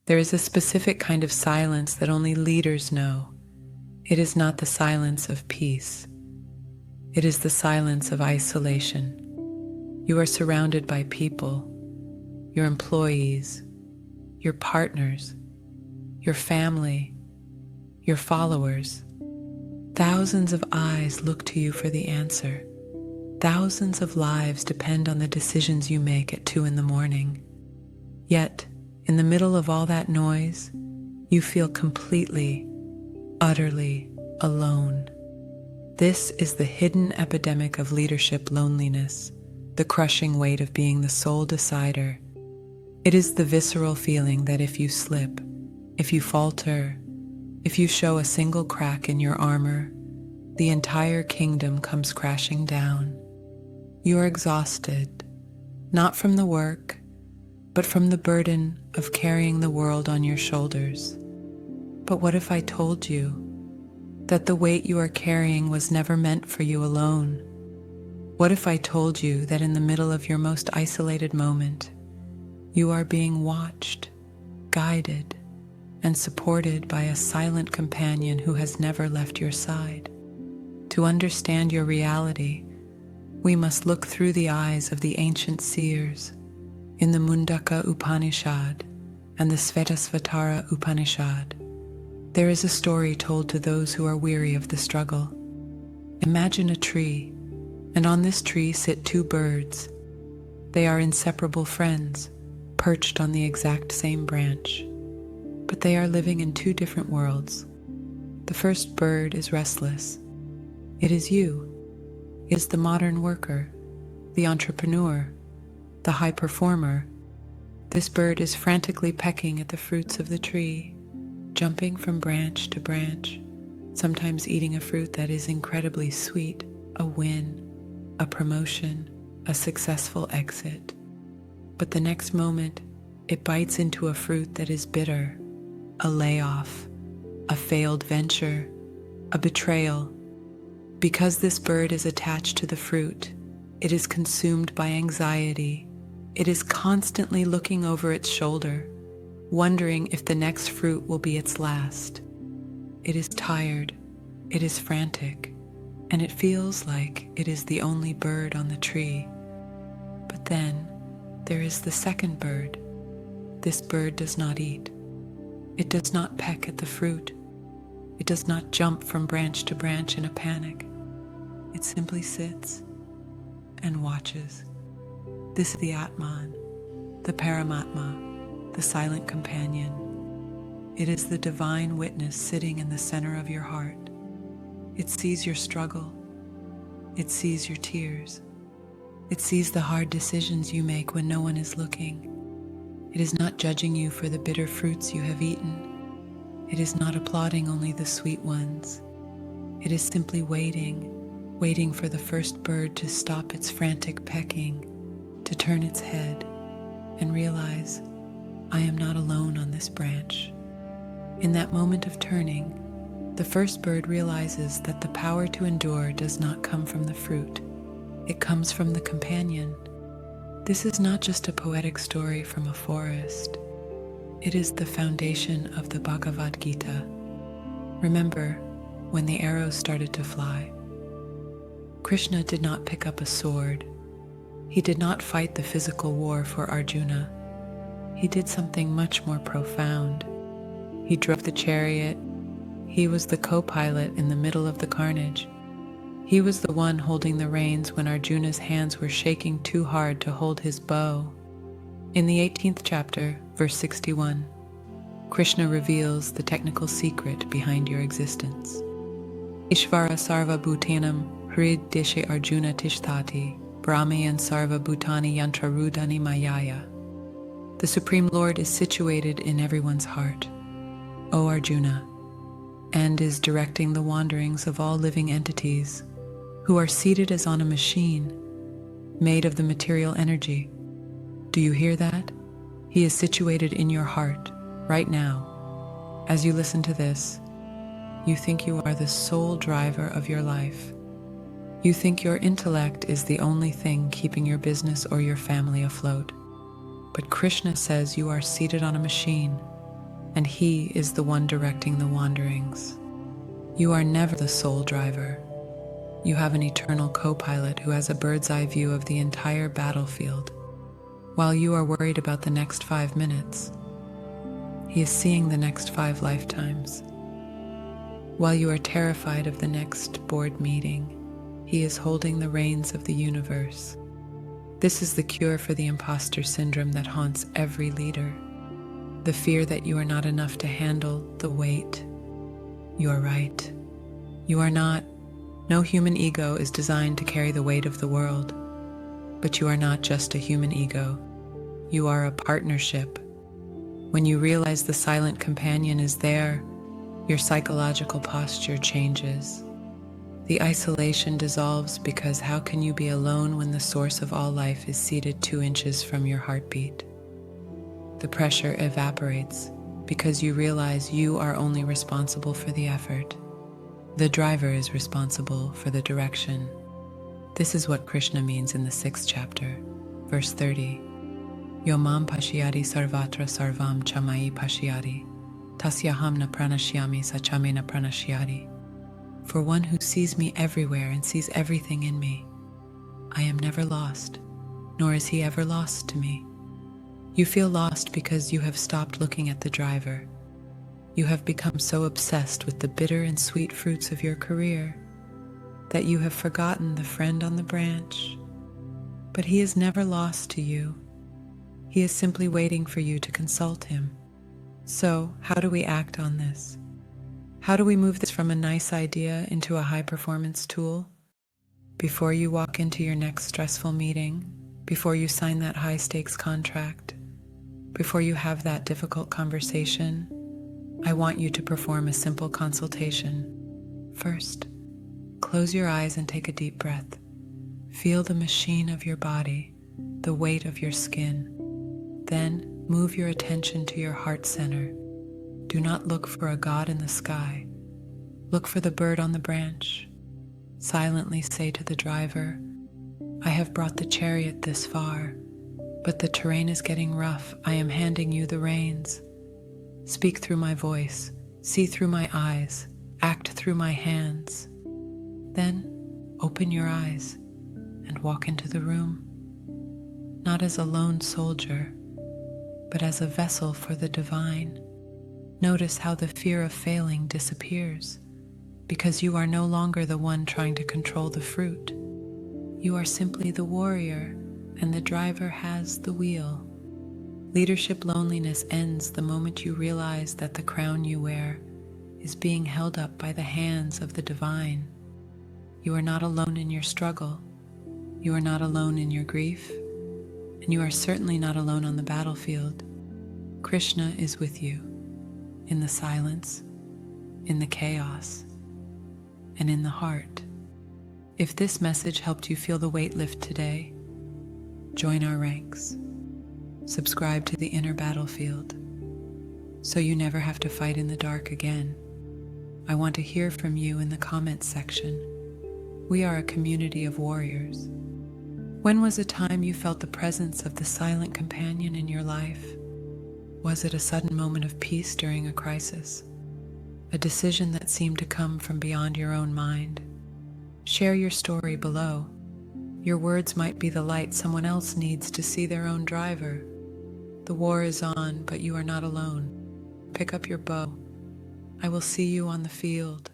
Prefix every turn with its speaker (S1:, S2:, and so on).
S1: There is a specific kind of silence that only leaders know. It is not the silence of peace. It is the silence of isolation. You are surrounded by people, your employees, your partners, your family, your followers. Thousands of eyes look to you for the answer. Thousands of lives depend on the decisions you make at 2 a.m. Yet, in the middle of all that noise, you feel completely, utterly alone. This is the hidden epidemic of leadership loneliness, the crushing weight of being the sole decider. It is the visceral feeling that if you slip, if you falter, if you show a single crack in your armor, the entire kingdom comes crashing down. You are exhausted, not from the work, but from the burden of carrying the world on your shoulders. But what if I told you that the weight you are carrying was never meant for you alone? What if I told you that in the middle of your most isolated moment, you are being watched, guided, and supported by a silent companion who has never left your side? To understand your reality, we must look through the eyes of the ancient seers. In the Mundaka Upanishad and the Svetasvatara Upanishad, there is a story told to those who are weary of the struggle. Imagine a tree, and on this tree sit 2 birds. They are inseparable friends, perched on the exact same branch, but they are living in 2 different worlds. The first bird is restless. It is you. It is the modern worker, the entrepreneur, the high performer. This bird is frantically pecking at the fruits of the tree, jumping from branch to branch, sometimes eating a fruit that is incredibly sweet, a win, a promotion, a successful exit. But the next moment, it bites into a fruit that is bitter, a layoff, a failed venture, a betrayal. Because this bird is attached to the fruit, it is consumed by anxiety. It is constantly looking over its shoulder, wondering if the next fruit will be its last. It is tired, it is frantic, and it feels like it is the only bird on the tree. But then there is the second bird. This bird does not eat. It does not peck at the fruit. It does not jump from branch to branch in a panic. It simply sits and watches. This is the Atman, the Paramatma, the silent companion. It is the divine witness sitting in the center of your heart. It sees your struggle. It sees your tears. It sees the hard decisions you make when no one is looking. It is not judging you for the bitter fruits you have eaten. It is not applauding only the sweet ones. It is simply waiting for the first bird to stop its frantic pecking, to turn its head and realize, I am not alone on this branch. In that moment of turning, the first bird realizes that the power to endure does not come from the fruit. It comes from the companion. This is not just a poetic story from a forest. It is the foundation of the Bhagavad Gita. Remember when the arrows started to fly? Krishna did not pick up a sword. He did not fight the physical war for Arjuna. He did something much more profound. He drove the chariot. He was the co-pilot in the middle of the carnage. He was the one holding the reins when Arjuna's hands were shaking too hard to hold his bow. In the 18th chapter, verse 61, Krishna reveals the technical secret behind your existence. Ishvara sarva bhutanam hrid deshe Arjuna tishtati brahmayan sarva bhutani yantra rudani mayaya. The Supreme Lord is situated in everyone's heart, O Arjuna, and is directing the wanderings of all living entities who are seated as on a machine made of the material energy. Do you hear that? He is situated in your heart right now. As you listen to this, you think you are the sole driver of your life. You think your intellect is the only thing keeping your business or your family afloat. But Krishna says you are seated on a machine, and He is the one directing the wanderings. You are never the sole driver. You have an eternal co-pilot who has a bird's eye view of the entire battlefield. While you are worried about the next 5 minutes, He is seeing the next 5 lifetimes. While you are terrified of the next board meeting, He is holding the reins of the universe. This is the cure for the imposter syndrome that haunts every leader. The fear that you are not enough to handle the weight. You are right. You are not. No human ego is designed to carry the weight of the world. But you are not just a human ego. You are a partnership. When you realize the silent companion is there, your psychological posture changes. The isolation dissolves because how can you be alone when the source of all life is seated 2 inches from your heartbeat? The pressure evaporates because you realize you are only responsible for the effort. The driver is responsible for the direction. This is what Krishna means in the 6th chapter, verse 30. Yomam pashyati sarvatra sarvam chamai pashyati, tasyaham na pranashyami sachame na pranashyati. For one who sees me everywhere and sees everything in me, I am never lost, nor is he ever lost to me. You feel lost because you have stopped looking at the driver. You have become so obsessed with the bitter and sweet fruits of your career that you have forgotten the friend on the branch. But he is never lost to you. He is simply waiting for you to consult him. So, how do we act on this? How do we move this from a nice idea into a high-performance tool? Before you walk into your next stressful meeting, before you sign that high-stakes contract, before you have that difficult conversation, I want you to perform a simple consultation. First, close your eyes and take a deep breath. Feel the machine of your body, the weight of your skin. Then, move your attention to your heart center. Do not look for a god in the sky. Look for the bird on the branch. Silently say to the driver, I have brought the chariot this far, but the terrain is getting rough. I am handing you the reins. Speak through my voice, see through my eyes, act through my hands. Then, open your eyes and walk into the room, not as a lone soldier, but as a vessel for the divine. Notice how the fear of failing disappears, because you are no longer the one trying to control the fruit. You are simply the warrior, and the driver has the wheel. Leadership loneliness ends the moment you realize that the crown you wear is being held up by the hands of the divine. You are not alone in your struggle. You are not alone in your grief. And you are certainly not alone on the battlefield. Krishna is with you, in the silence, in the chaos, and in the heart. If this message helped you feel the weight lift today, join our ranks. Subscribe to the inner battlefield, so you never have to fight in the dark again. I want to hear from you in the comments section. We are a community of warriors. When was a time you felt the presence of the silent companion in your life? Was it a sudden moment of peace during a crisis? A decision that seemed to come from beyond your own mind? Share your story below. Your words might be the light someone else needs to see their own driver. The war is on, but you are not alone. Pick up your bow. I will see you on the field.